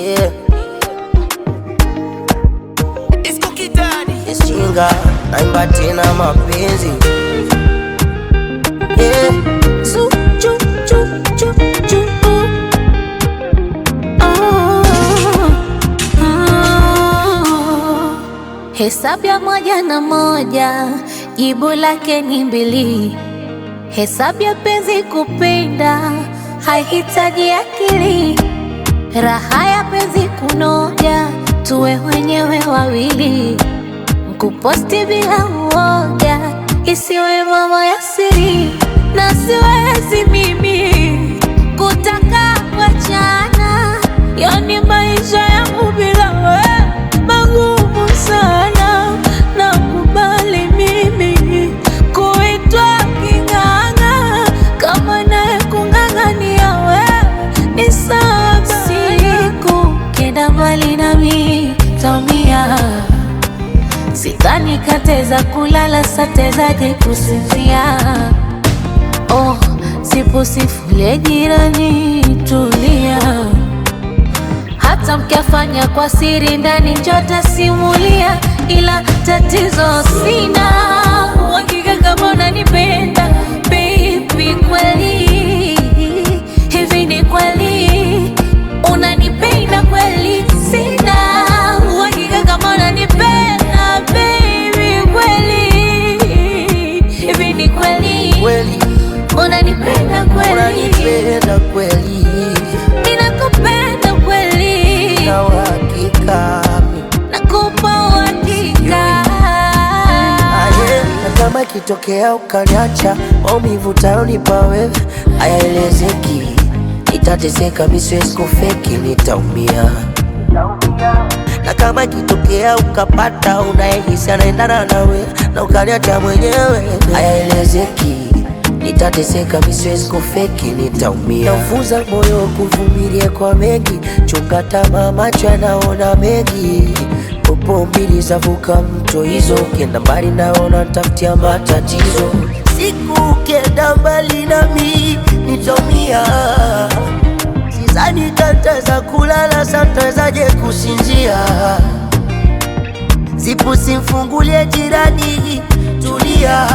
yeah. Ishinga naimba tena mapenzi yeah. Su, chu, chu, chu, chu. Hesabu ya 1 na 1 jibu lake ni 2. Hesabu ya penzi kupenda haihitaji akili. Raha ya penzi kunoja tuwe wenyewe wawili. Kuposti bila uoga isiwe mambo ya siri. Na siwezi mimi kutaka kuachana, yani maisha yangu bila wewe magumu sana. Nakubali mimi kuitwa king'ang'a, kama naye kung'ang'ania wewe ni sawa. Siku kenda mbali nami taumia, sidhani kateza kulala satezaje kusinzia. Oh, sipusifule jirani tulia, hata mkiafanya kwa siri ndani njota simulia. Ila tatizo sina uhakika kama unanipenda baby, kweli hivi ni kweli unanipenda kweli? Sina uhakika kama unanipenda baby, kweli hivi ni kweli unanipenda kweli? Unanipenda kweli? Ninakupenda kweli? Na uhakika nakupa uhakika. Na kama ikitokea ukaniacha, maumivu utayonipa wewe hayaelezeki. Nitateseka, mimi siwezi kufeki, nitaumia. Na kama ikitokea ukapata unayehisi anaendana nawe na ukaniacha mwenyewe, hayaelezeki. Nitateseka, mimi siwezi kufeki, nitaumia. Naufunza moyo kuvumilia kwa mengi, chunga tamaa, macho yanaona mengi. Popo mbili zavuka mto hizo, ukienda mbali naona tafutia matatizo. Siku ukienda mbali nami nitaumia, sidhani tataweza kulala, satawezaje kusinzia. Sipu simfungulie jirani, tulia,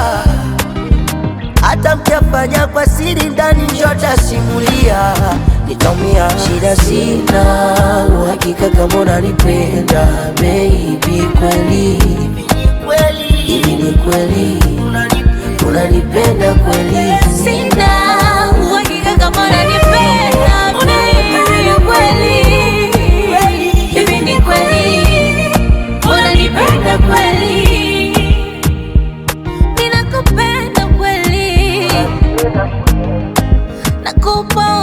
hata mkiafanya kwa siri ndani njota simulia. Nitaumia, shida sina uhakika kama unanipenda baby, kweli hivi ni kweli unanipenda kweli? Sina uhakika kama unanipenda baby, kweli hivi ni kweli unanipenda kweli? Ninakupenda kweli, nakupa